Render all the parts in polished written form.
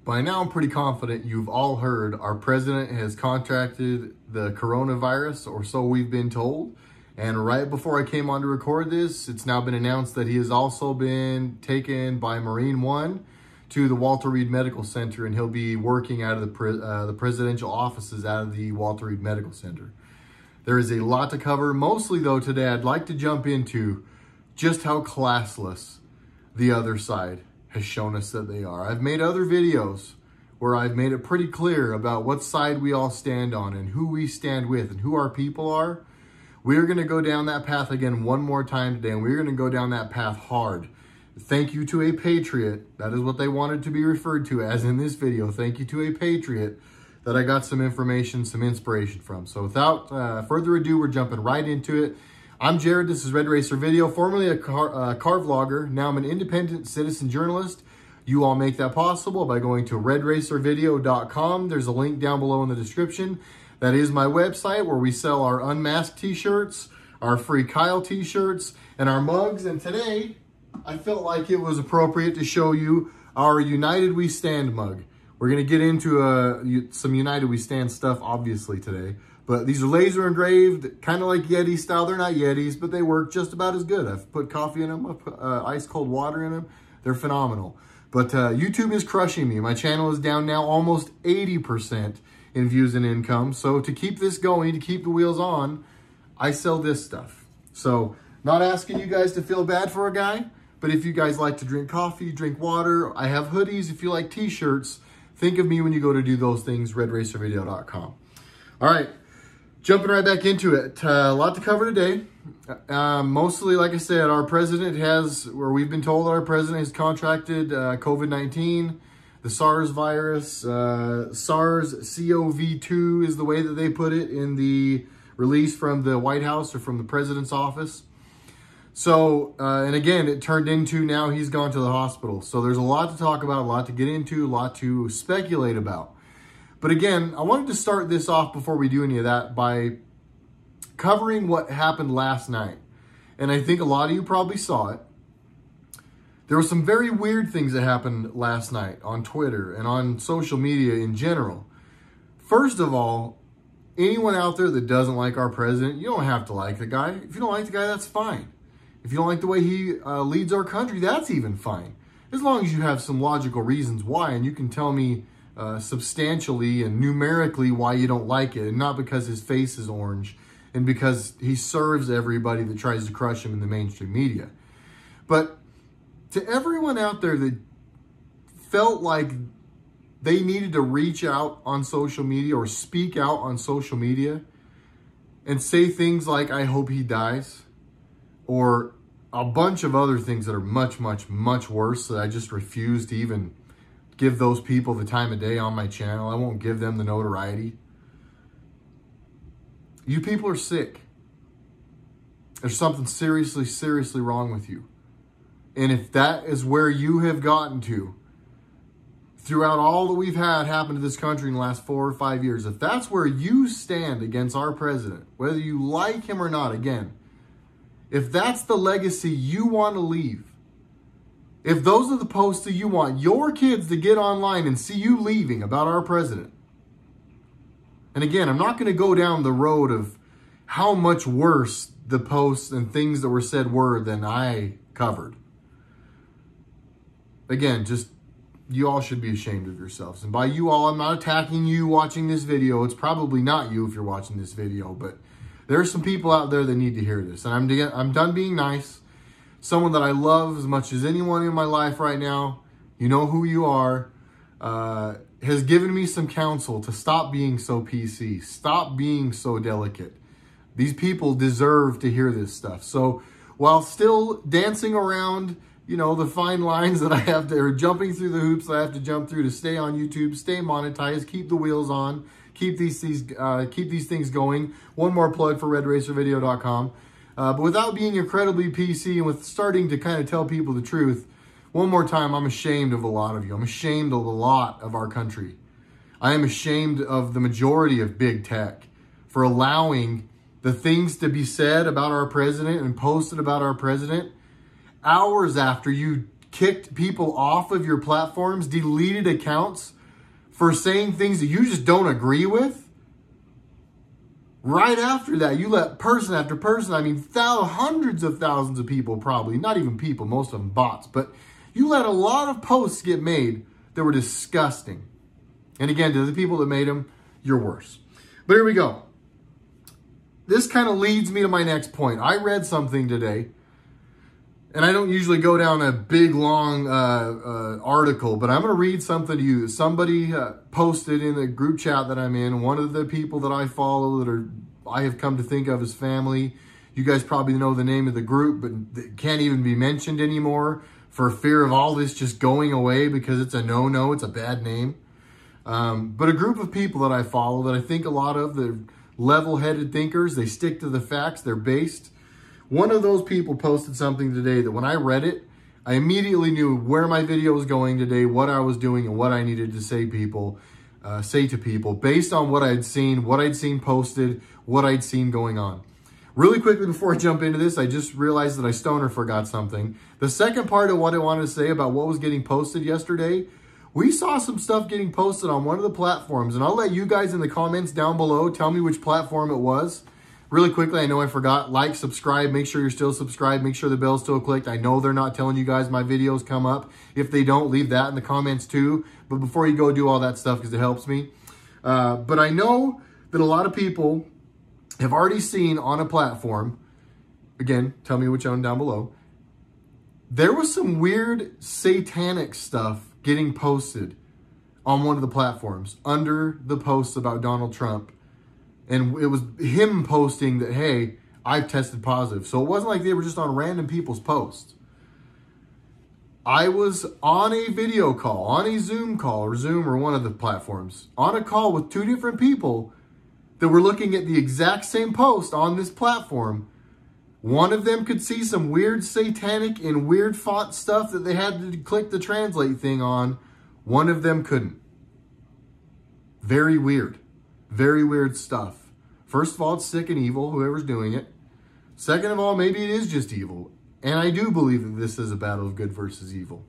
By now, I'm pretty confident you've all heard our president has contracted the coronavirus, or so we've been told. And right before I came on to record this, it's now been announced that he has also been taken by Marine One to the Walter Reed Medical Center, and he'll be working out of the presidential offices out of the Walter Reed Medical Center. There is a lot to cover. Mostly, though, today I'd like to jump into just how classless the other side has shown us that they are. I've made other videos where I've made it pretty clear about what side we all stand on and who we stand with and who our people are. We're going to go down that path again one more time today, and we're going to go down that path hard. Thank you to a patriot. That is what they wanted to be referred to as in this video. Thank you to a patriot that I got some information, some inspiration from. So without further ado, we're jumping right into it. I'm Jared, this is RedRacer Video, formerly a car vlogger. Now I'm an independent citizen journalist. You all make that possible by going to RedRacerVideo.com. There's a link down below in the description. That is my website where we sell our unmasked t-shirts, our free Kyle t-shirts, and our mugs. And today, I felt like it was appropriate to show you our United We Stand mug. We're going to get into some United We Stand stuff, obviously, today. But these are laser engraved, kind of like Yeti style. They're not Yetis, but they work just about as good. I've put coffee in them, I've put ice cold water in them. They're phenomenal. But YouTube is crushing me. My channel is down now almost 80% in views and income. So to keep this going, to keep the wheels on, I sell this stuff. So not asking you guys to feel bad for a guy, but if you guys like to drink coffee, drink water, I have hoodies. If you like t-shirts, think of me when you go to do those things, RedRacerVideo.com. All right. Jumping right back into it, a lot to cover today. Mostly, like I said, our president we've been told that our president has contracted COVID-19, the SARS virus. SARS-CoV-2 is the way that they put it in the release from the White House or from the president's office. So, and again, it turned into now he's gone to the hospital. So there's a lot to talk about, a lot to get into, a lot to speculate about. But again, I wanted to start this off before we do any of that by covering what happened last night. And I think a lot of you probably saw it. There were some very weird things that happened last night on Twitter and on social media in general. First of all, anyone out there that doesn't like our president, you don't have to like the guy. If you don't like the guy, that's fine. If you don't like the way he leads our country, that's even fine. As long as you have some logical reasons why, and you can tell me substantially and numerically why you don't like it, and not because his face is orange and because he serves everybody that tries to crush him in the mainstream media. But to everyone out there that felt like they needed to reach out on social media or speak out on social media and say things like, I hope he dies, or a bunch of other things that are much, much, much worse that I just refuse to even give those people the time of day on my channel. I won't give them the notoriety. You people are sick. There's something seriously, seriously wrong with you. And if that is where you have gotten to throughout all that we've had happen to this country in the last 4 or 5 years, if that's where you stand against our president, whether you like him or not, again, if that's the legacy you want to leave, if those are the posts that you want your kids to get online and see you leaving about our president. And again, I'm not going to go down the road of how much worse the posts and things that were said were than I covered. Again, just you all should be ashamed of yourselves. And by you all, I'm not attacking you watching this video. It's probably not you if you're watching this video, but there are some people out there that need to hear this. And I'm done being nice. Someone that I love as much as anyone in my life right now, you know who you are, has given me some counsel to stop being so PC, stop being so delicate. These people deserve to hear this stuff. So while still dancing around, you know, the fine lines that I have to, or jumping through the hoops that I have to jump through to stay on YouTube, stay monetized, keep the wheels on, keep these things going. One more plug for RedRacerVideo.com. But without being incredibly PC and with starting to kind of tell people the truth, one more time, I'm ashamed of a lot of you. I'm ashamed of a lot of our country. I am ashamed of the majority of big tech for allowing the things to be said about our president and posted about our president hours after you kicked people off of your platforms, deleted accounts for saying things that you just don't agree with. Right after that, you let person after person, I mean, hundreds of thousands of people probably, not even people, most of them bots, but you let a lot of posts get made that were disgusting. And again, to the people that made them, you're worse. But here we go. This kind of leads me to my next point. I read something today, and I don't usually go down a big, long article, but I'm going to read something to you. Somebody posted in the group chat that I'm in, one of the people that I follow I have come to think of as family. You guys probably know the name of the group, but it can't even be mentioned anymore for fear of all this just going away because it's a no-no, it's a bad name. But a group of people that I follow that I think a lot of, they're level-headed thinkers, they stick to the facts, they're based. One of those people posted something today that when I read it, I immediately knew where my video was going today, what I was doing, and what I needed to say to people based on what I'd seen posted, what I'd seen going on. Really quickly before I jump into this, I just realized that I stoner forgot something. The second part of what I wanted to say about what was getting posted yesterday, we saw some stuff getting posted on one of the platforms, and I'll let you guys in the comments down below tell me which platform it was. Really quickly, I know I forgot, like, subscribe, make sure you're still subscribed, make sure the bell's still clicked. I know they're not telling you guys my videos come up. If they don't, leave that in the comments too. But before you go do all that stuff, because it helps me. But I know that a lot of people have already seen on a platform, again, tell me which one down below, there was some weird satanic stuff getting posted on one of the platforms under the posts about Donald Trump. And it was him posting that, hey, I've tested positive. So it wasn't like they were just on random people's posts. I was on a video call, on a Zoom call, or Zoom or one of the platforms, on a call with two different people that were looking at the exact same post on this platform. One of them could see some weird satanic and weird font stuff that they had to click the translate thing on. One of them couldn't. Very weird. Very weird stuff. First of all, it's sick and evil, whoever's doing it. Second of all, maybe it is just evil. And I do believe that this is a battle of good versus evil.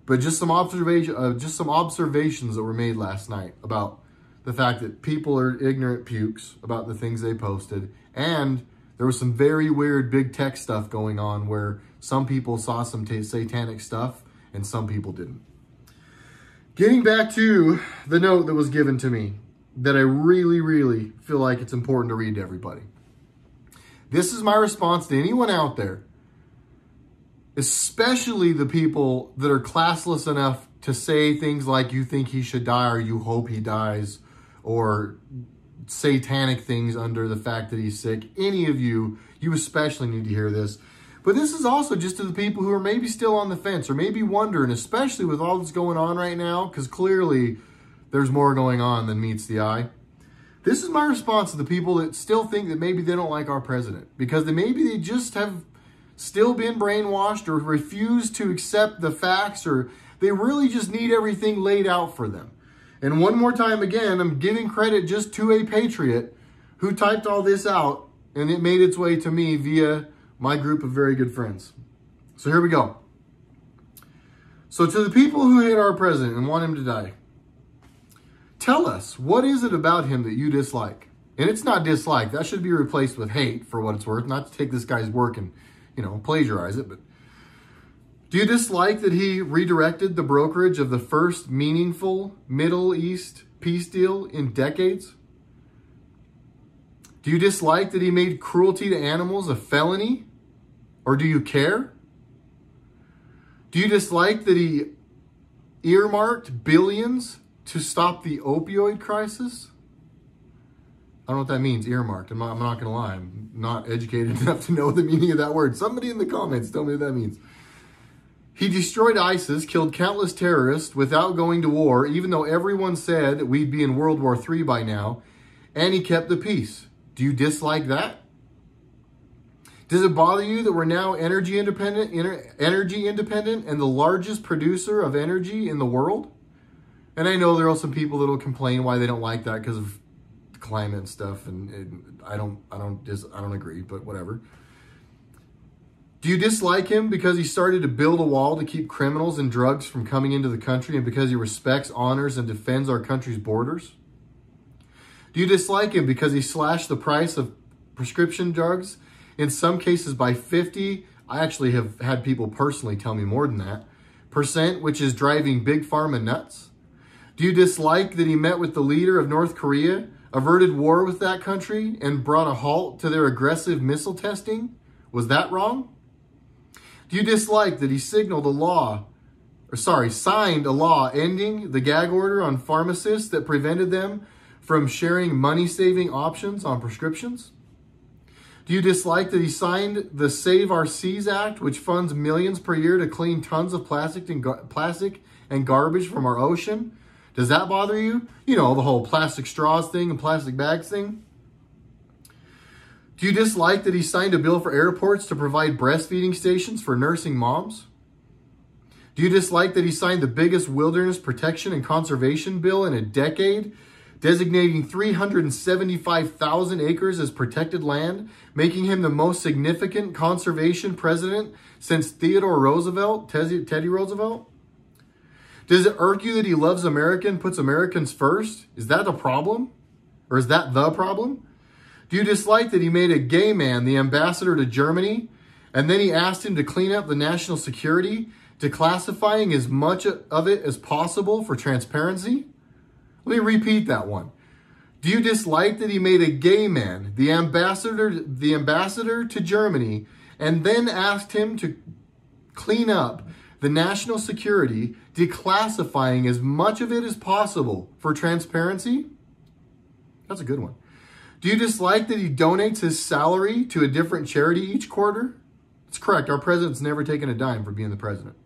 But just some observations that were made last night about the fact that people are ignorant pukes about the things they posted. And there was some very weird big tech stuff going on where some people saw some satanic stuff and some people didn't. Getting back to the note that was given to me, that I really, really feel like it's important to read to everybody. This is my response to anyone out there, especially the people that are classless enough to say things like you think he should die or you hope he dies or satanic things under the fact that he's sick. Any of you especially need to hear this. But this is also just to the people who are maybe still on the fence or maybe wondering, especially with all that's going on right now, because clearly there's more going on than meets the eye. This is my response to the people that still think that maybe they don't like our president because they just have still been brainwashed or refuse to accept the facts, or they really just need everything laid out for them. And one more time, again, I'm giving credit just to a patriot who typed all this out, and it made its way to me via my group of very good friends. So here we go. So to the people who hate our president and want him to die, tell us, what is it about him that you dislike? And it's not dislike. That should be replaced with hate, for what it's worth. Not to take this guy's work and, plagiarize it. But do you dislike that he redirected the brokerage of the first meaningful Middle East peace deal in decades? Do you dislike that he made cruelty to animals a felony? Or do you care? Do you dislike that he earmarked billions to stop the opioid crisis? I don't know what that means, earmarked. I'm not going to lie. I'm not educated enough to know the meaning of that word. Somebody in the comments tell me what that means. He destroyed ISIS, killed countless terrorists without going to war, even though everyone said we'd be in World War III by now, and he kept the peace. Do you dislike that? Does it bother you that we're now energy independent and the largest producer of energy in the world? And I know there are some people that will complain why they don't like that because of climate and stuff, and I don't agree, but whatever. Do you dislike him because he started to build a wall to keep criminals and drugs from coming into the country and because he respects, honors, and defends our country's borders? Do you dislike him because he slashed the price of prescription drugs, in some cases by 50%? I actually have had people personally tell me more than that, which is driving Big Pharma nuts? Do you dislike that he met with the leader of North Korea, averted war with that country, and brought a halt to their aggressive missile testing? Was that wrong? Do you dislike that he signed a law ending the gag order on pharmacists that prevented them from sharing money-saving options on prescriptions? Do you dislike that he signed the Save Our Seas Act, which funds millions per year to clean tons of plastic and garbage from our ocean? Does that bother you? You know, the whole plastic straws thing and plastic bags thing. Do you dislike that he signed a bill for airports to provide breastfeeding stations for nursing moms? Do you dislike that he signed the biggest wilderness protection and conservation bill in a decade, designating 375,000 acres as protected land, making him the most significant conservation president since Teddy Roosevelt? Does it irk you that he loves America and puts Americans first? Is that the problem? Or is that the problem? Do you dislike that he made a gay man the ambassador to Germany, and then he asked him to clean up the national security, declassifying as much of it as possible for transparency? Let me repeat that one. Do you dislike that he made a gay man the ambassador to Germany, and then asked him to clean up the national security, declassifying as much of it as possible for transparency? That's a good one. Do you dislike that he donates his salary to a different charity each quarter? That's correct. Our president's never taken a dime for being the president.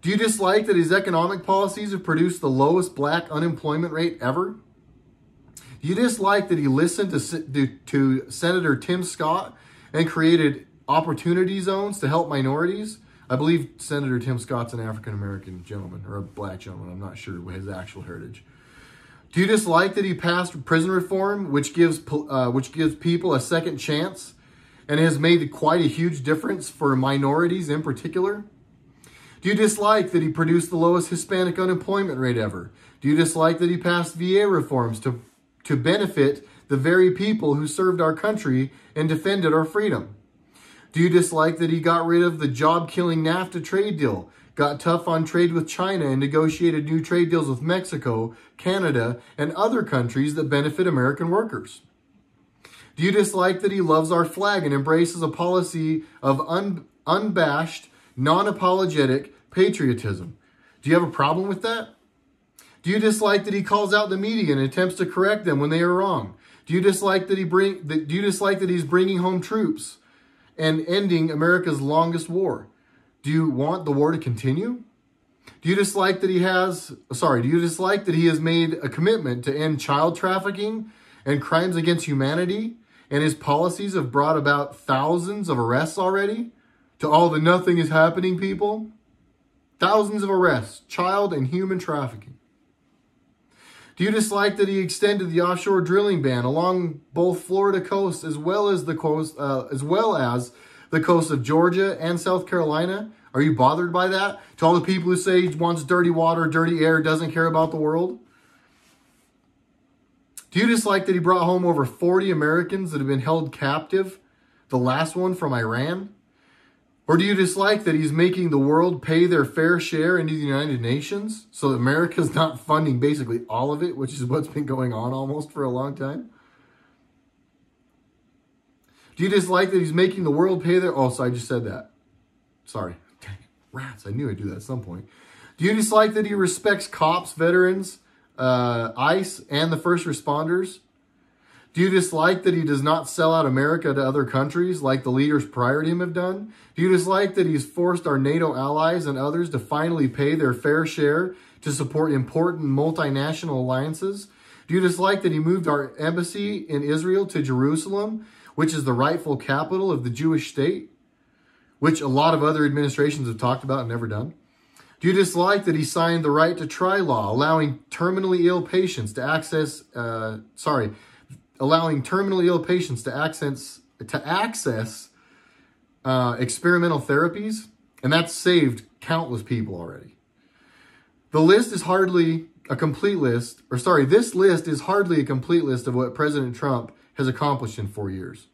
Do you dislike that his economic policies have produced the lowest black unemployment rate ever? Do you dislike that he listened to Senator Tim Scott and created opportunity zones to help minorities? I believe Senator Tim Scott's an African-American gentleman, or a black gentleman. I'm not sure his actual heritage. Do you dislike that he passed prison reform, which gives people a second chance and has made quite a huge difference for minorities in particular? Do you dislike that he produced the lowest Hispanic unemployment rate ever? Do you dislike that he passed VA reforms to benefit the very people who served our country and defended our freedom? Do you dislike that he got rid of the job-killing NAFTA trade deal, got tough on trade with China, and negotiated new trade deals with Mexico, Canada, and other countries that benefit American workers? Do you dislike that he loves our flag and embraces a policy of unabashed, non-apologetic patriotism? Do you have a problem with that? Do you dislike that he calls out the media and attempts to correct them when they are wrong? Do you dislike that he's bringing home troops and ending America's longest war? Do you want the war to continue? Do you dislike that he has made a commitment to end child trafficking and crimes against humanity, and his policies have brought about thousands of arrests already? To all the nothing is happening people? Thousands of arrests, child and human trafficking. Do you dislike that he extended the offshore drilling ban along both Florida coast as well as the coast of Georgia and South Carolina? Are you bothered by that? To all the people who say he wants dirty water, dirty air, doesn't care about the world? Do you dislike that he brought home over 40 Americans that have been held captive, the last one from Iran? Or do you dislike that he's making the world pay their fair share into the United Nations so that America's not funding basically all of it, which is what's been going on almost for a long time? Do you dislike that he's making the world pay their... Oh, so I just said that. Sorry. Dang it. Rats, I knew I'd do that at some point. Do you dislike that he respects cops, veterans, ICE, and the first responders? Do you dislike that he does not sell out America to other countries like the leaders prior to him have done? Do you dislike that he's forced our NATO allies and others to finally pay their fair share to support important multinational alliances? Do you dislike that he moved our embassy in Israel to Jerusalem, which is the rightful capital of the Jewish state, which a lot of other administrations have talked about and never done? Do you dislike that he signed the right to try law, allowing terminally ill patients to access experimental therapies, and that's saved countless people already. The list is hardly a complete list, or sorry, this list is hardly a complete list of what President Trump has accomplished in 4 years.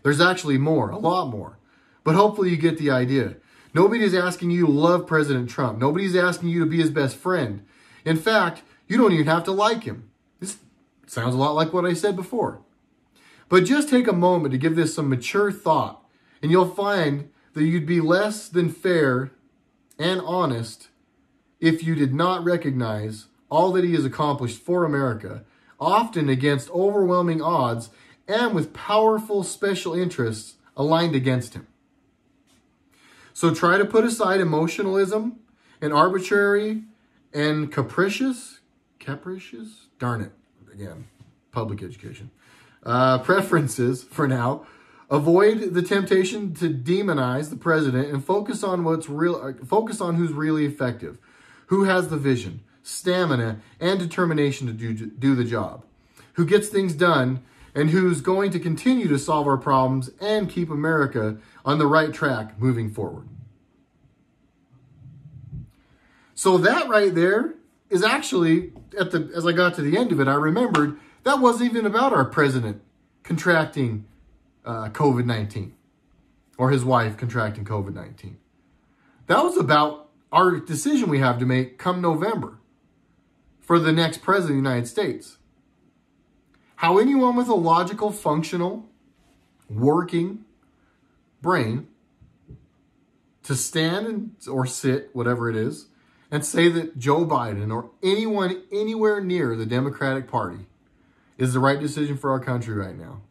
There's actually more, a lot more. But hopefully you get the idea. Nobody's asking you to love President Trump. Nobody's asking you to be his best friend. In fact, you don't even have to like him. This sounds a lot like what I said before. But just take a moment to give this some mature thought, and you'll find that you'd be less than fair and honest if you did not recognize all that he has accomplished for America, often against overwhelming odds and with powerful special interests aligned against him. So try to put aside emotionalism and arbitrary and capricious, darn it, again, public education, preferences for now. Avoid the temptation to demonize the president and focus on who's really effective, who has the vision, stamina, and determination to do the job, who gets things done, and who's going to continue to solve our problems and keep America on the right track moving forward. So that right there is actually, as I got to the end of it, I remembered that wasn't even about our president contracting COVID-19 or his wife contracting COVID-19. That was about our decision we have to make come November for the next president of the United States. How anyone with a logical, functional, working brain to stand or sit, whatever it is, and say that Joe Biden or anyone anywhere near the Democratic Party is the right decision for our country right now.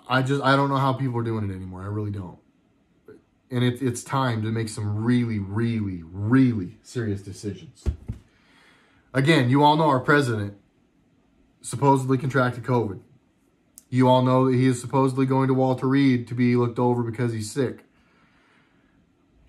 I don't know how people are doing it anymore. I really don't. And it's time to make some really, really, really serious decisions. Again, you all know our president supposedly contracted COVID. You all know that he is supposedly going to Walter Reed to be looked over because he's sick.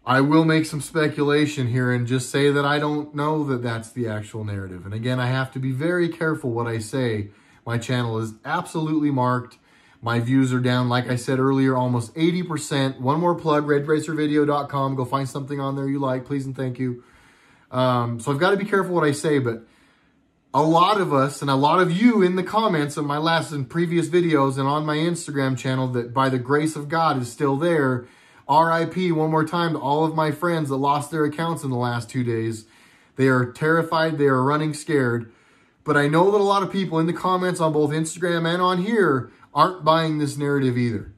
I will make some speculation here and just say that I don't know that that's the actual narrative. And again, I have to be very careful what I say. My channel is absolutely marked. My views are down, like I said earlier, almost 80%. One more plug, RedRacerVideo.com. Go find something on there you like, please and thank you. So I've got to be careful what I say, but a lot of us and a lot of you in the comments of my last and previous videos and on my Instagram channel that by the grace of God is still there. RIP one more time to all of my friends that lost their accounts in the last 2 days. They are terrified. They are running scared. But I know that a lot of people in the comments on both Instagram and on here aren't buying this narrative either.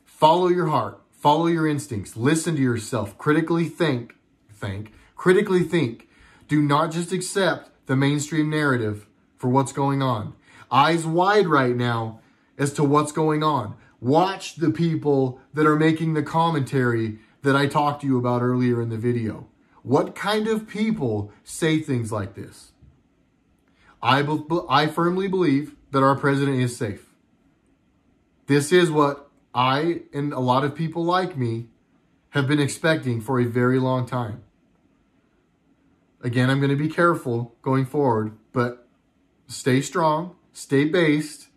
Follow your heart. Follow your instincts. Listen to yourself. Critically think. Critically think. Do not just accept the mainstream narrative for what's going on. Eyes wide right now as to what's going on. Watch the people that are making the commentary that I talked to you about earlier in the video. What kind of people say things like this? I firmly believe that our president is safe. This is what I and a lot of people like me have been expecting for a very long time. Again, I'm going to be careful going forward, but stay strong, stay based.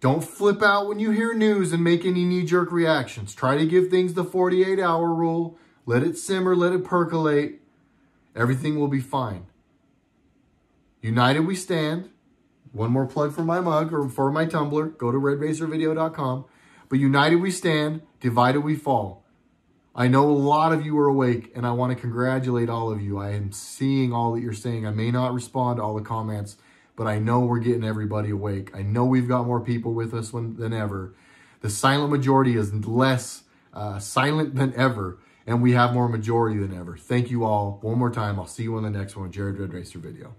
Don't flip out when you hear news and make any knee-jerk reactions. Try to give things the 48-hour rule. Let it simmer, let it percolate. Everything will be fine. United we stand. One more plug for my mug or for my Tumblr. Go to RedRacerVideo.com. But united we stand, divided we fall. I know a lot of you are awake, and I want to congratulate all of you. I am seeing all that you're saying. I may not respond to all the comments, but I know we're getting everybody awake. I know we've got more people with us than ever. The silent majority is less silent than ever, and we have more majority than ever. Thank you all. One more time. I'll see you on the next one. Jared RedRacer video.